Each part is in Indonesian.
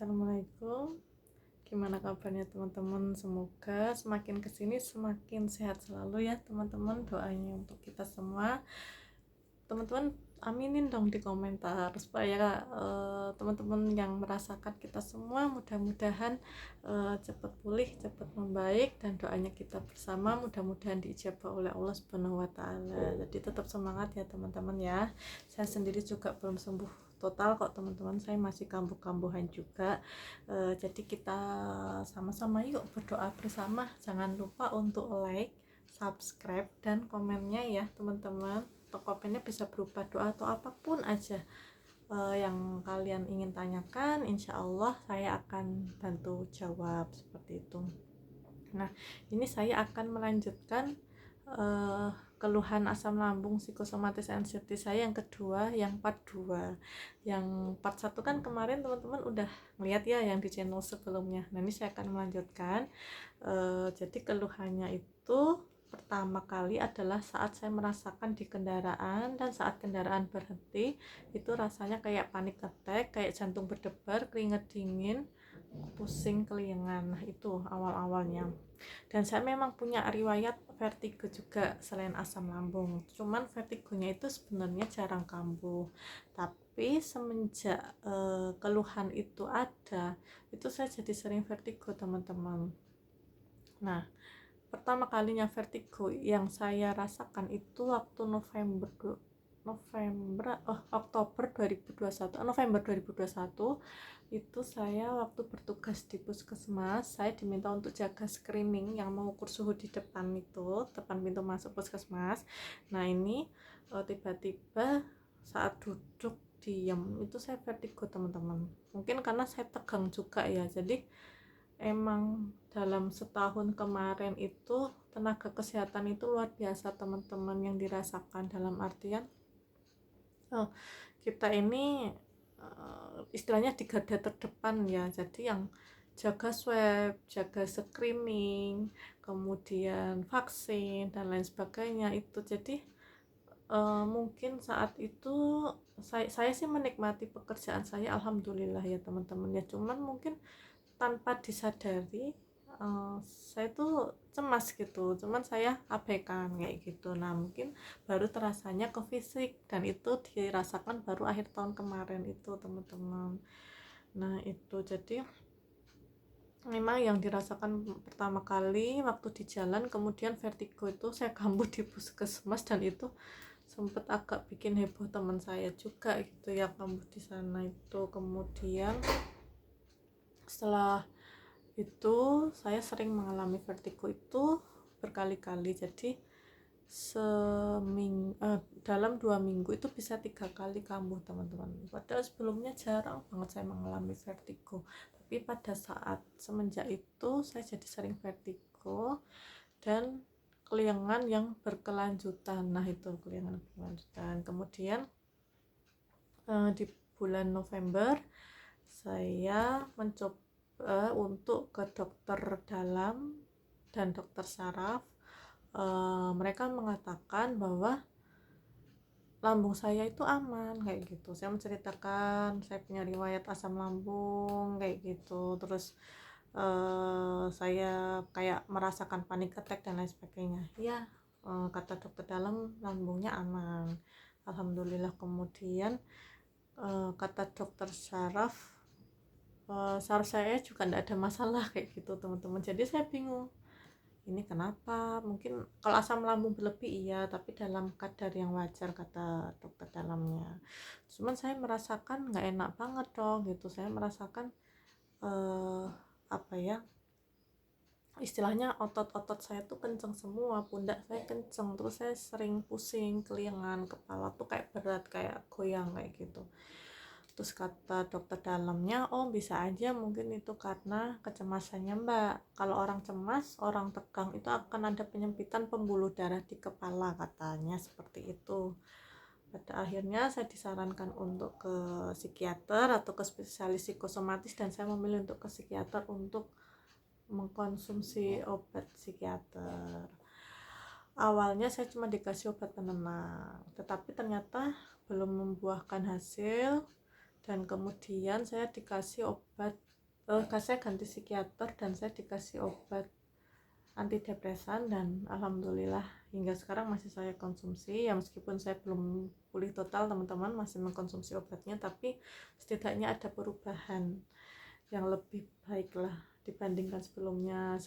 Assalamualaikum. Gimana kabarnya teman-teman? Semoga semakin kesini semakin sehat selalu ya teman-teman. Doanya untuk kita semua. Teman-teman aminin dong di komentar supaya teman-teman yang merasakan kita semua mudah-mudahan cepat pulih, cepat membaik, dan doanya kita bersama mudah-mudahan diijabah oleh Allah Subhanahu wa taala. Jadi tetap semangat ya teman-teman ya. Saya sendiri juga belum sembuh total kok teman-teman, saya masih kambuh-kambuhan juga. Jadi kita sama-sama yuk berdoa bersama. Jangan lupa untuk like, subscribe, dan komennya ya teman-teman. Atau komennya bisa berupa doa atau apapun aja yang kalian ingin tanyakan, insya Allah saya akan bantu jawab seperti itu. Nah, ini saya akan melanjutkan keluhan asam lambung psikosomatis anxiety saya yang kedua, yang part 2. Yang part 1 kan kemarin teman-teman udah ngeliat ya yang di channel sebelumnya. Nah, ini saya akan melanjutkan. Jadi keluhannya itu pertama kali adalah saat saya merasakan di kendaraan, dan saat kendaraan berhenti itu rasanya kayak panic attack, kayak jantung berdebar, keringat dingin, pusing, kelingan. Nah, itu awal-awalnya. Dan saya memang punya riwayat vertigo juga selain asam lambung, cuman vertigonya itu sebenarnya jarang kambuh. Tapi semenjak keluhan itu ada, itu saya jadi sering vertigo teman-teman. Nah, pertama kalinya vertigo yang saya rasakan itu waktu Oktober 2021, November 2021 itu saya waktu bertugas di puskesmas. Saya diminta untuk jaga screening yang mengukur suhu di depan itu, depan pintu masuk puskesmas. Nah, ini tiba-tiba saat duduk diam itu saya vertigo teman-teman. Mungkin karena saya tegang juga ya, jadi emang dalam setahun kemarin itu tenaga kesehatan itu luar biasa teman-teman yang dirasakan, dalam artian kita ini istilahnya di garda terdepan ya. Jadi yang jaga swab, jaga screening, kemudian vaksin dan lain sebagainya itu. Jadi mungkin saat itu saya sih menikmati pekerjaan saya, alhamdulillah ya teman-teman ya. Cuman mungkin tanpa disadari saya tuh cemas gitu, cuman saya abaikan kayak gitu. Nah, mungkin baru terasanya ke fisik, dan itu dirasakan baru akhir tahun kemarin itu teman-teman. Nah, itu jadi memang yang dirasakan pertama kali waktu di jalan, kemudian vertigo itu saya kambuh di puskesmas, dan itu sempet agak bikin heboh teman saya juga gitu ya, kambuh di sana itu. Kemudian setelah itu saya sering mengalami vertigo itu berkali-kali. Jadi dalam 2 minggu itu bisa 3 kali kambuh teman-teman. Padahal sebelumnya jarang banget saya mengalami vertigo, tapi pada saat semenjak itu saya jadi sering vertigo dan kelingan yang berkelanjutan. Nah, itu kelingan berkelanjutan. Kemudian di bulan November saya mencoba untuk ke dokter dalam dan dokter saraf. Mereka mengatakan bahwa lambung saya itu aman kayak gitu. Saya menceritakan saya punya riwayat asam lambung kayak gitu, terus saya kayak merasakan panic attack dan lain sebagainya ya. Kata dokter dalam lambungnya aman, alhamdulillah. Kemudian kata dokter saraf saraf saya juga tidak ada masalah kayak gitu teman-teman. Jadi saya bingung, ini kenapa? Mungkin kalau asam lambung berlebih iya, tapi dalam kadar yang wajar kata dokter dalamnya. Cuman saya merasakan nggak enak banget dong gitu. Saya merasakan apa ya, istilahnya otot-otot saya tuh kenceng semua, pundak saya kenceng, terus saya sering pusing, kelingan, kepala tuh kayak berat, kayak goyang kayak gitu. Terus kata dokter dalamnya, oh bisa aja mungkin itu karena kecemasannya mbak. Kalau orang cemas, orang tegang itu akan ada penyempitan pembuluh darah di kepala, katanya seperti itu. Pada akhirnya saya disarankan untuk ke psikiater atau ke spesialis psikosomatis, dan saya memilih untuk ke psikiater untuk mengkonsumsi obat psikiater. Awalnya saya cuma dikasih obat penenang, tetapi ternyata belum membuahkan hasil. dan kemudian saya dikasih obat, saya ganti psikiater dan saya dikasih obat antidepresan, dan alhamdulillah hingga sekarang masih saya konsumsi ya, meskipun saya belum pulih total teman-teman, masih mengkonsumsi obatnya, tapi setidaknya ada perubahan yang lebih baik lah dibandingkan sebelumnya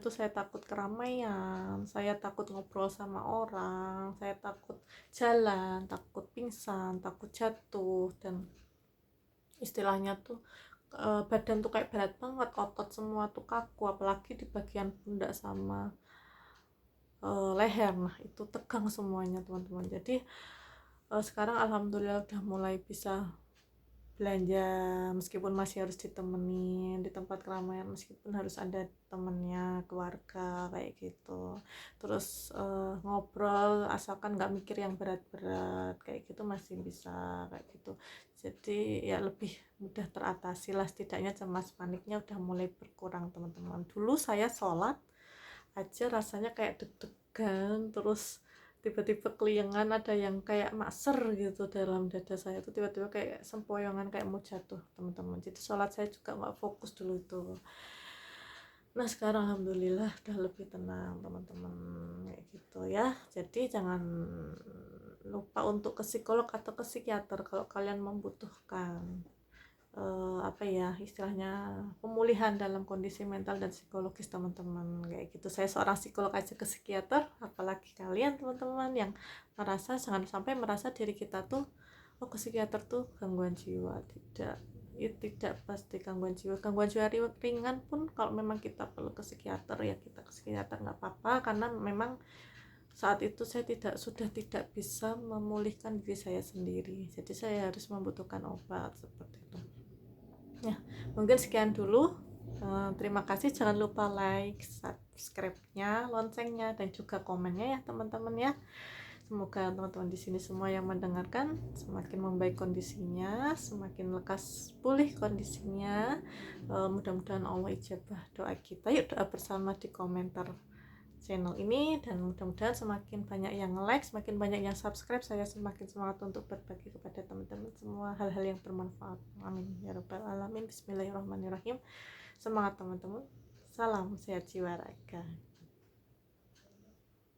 tuh saya takut keramaian, saya takut ngobrol sama orang, saya takut jalan, takut pingsan, takut jatuh, dan istilahnya tuh badan tuh kayak berat banget, otot semua tuh kaku, apalagi di bagian pundak sama leher, nah itu tegang semuanya teman-teman. Jadi sekarang alhamdulillah udah mulai bisa belanja, meskipun masih harus ditemenin di tempat keramaian, meskipun harus ada temennya, keluarga kayak gitu. Terus ngobrol asalkan nggak mikir yang berat-berat kayak gitu masih bisa kayak gitu. Jadi ya lebih mudah teratasi lah, setidaknya cemas paniknya udah mulai berkurang teman-teman. Dulu saya sholat aja rasanya kayak deg-degan, terus tiba-tiba keliengan, ada yang kayak makser gitu dalam dada saya tuh, tiba-tiba kayak sempoyongan kayak mau jatuh teman-teman. Jadi sholat saya juga nggak fokus dulu itu. Nah sekarang alhamdulillah udah lebih tenang teman-teman kayak gitu ya. Jadi jangan lupa untuk ke psikolog atau ke psikiater kalau kalian membutuhkan apa ya istilahnya pemulihan dalam kondisi mental dan psikologis teman-teman kayak gitu. Saya seorang psikolog aja ke psikiater, apalagi kalian teman-teman yang merasa, jangan sampai merasa diri kita tuh oh ke psikiater tuh gangguan jiwa. Tidak pasti gangguan jiwa ringan pun kalau memang kita perlu ke psikiater ya kita ke psikiater, nggak apa-apa, karena memang saat itu saya sudah tidak bisa memulihkan diri saya sendiri, jadi saya harus membutuhkan obat seperti itu ya. Mungkin sekian dulu. Terima kasih, jangan lupa like, subscribe-nya, loncengnya, dan juga komennya ya teman-teman ya. Semoga teman-teman di sini semua yang mendengarkan semakin membaik kondisinya, semakin lekas pulih kondisinya. Mudah-mudahan Allah ijabah doa kita. Yuk doa bersama di komentar channel ini, dan mudah-mudahan semakin banyak yang like, semakin banyak yang subscribe, saya semakin semangat untuk berbagi kepada teman-teman semua hal-hal yang bermanfaat. Amin ya rabbal alamin. Bismillahirrahmanirrahim. Semangat teman-teman, salam sehat jiwa raga.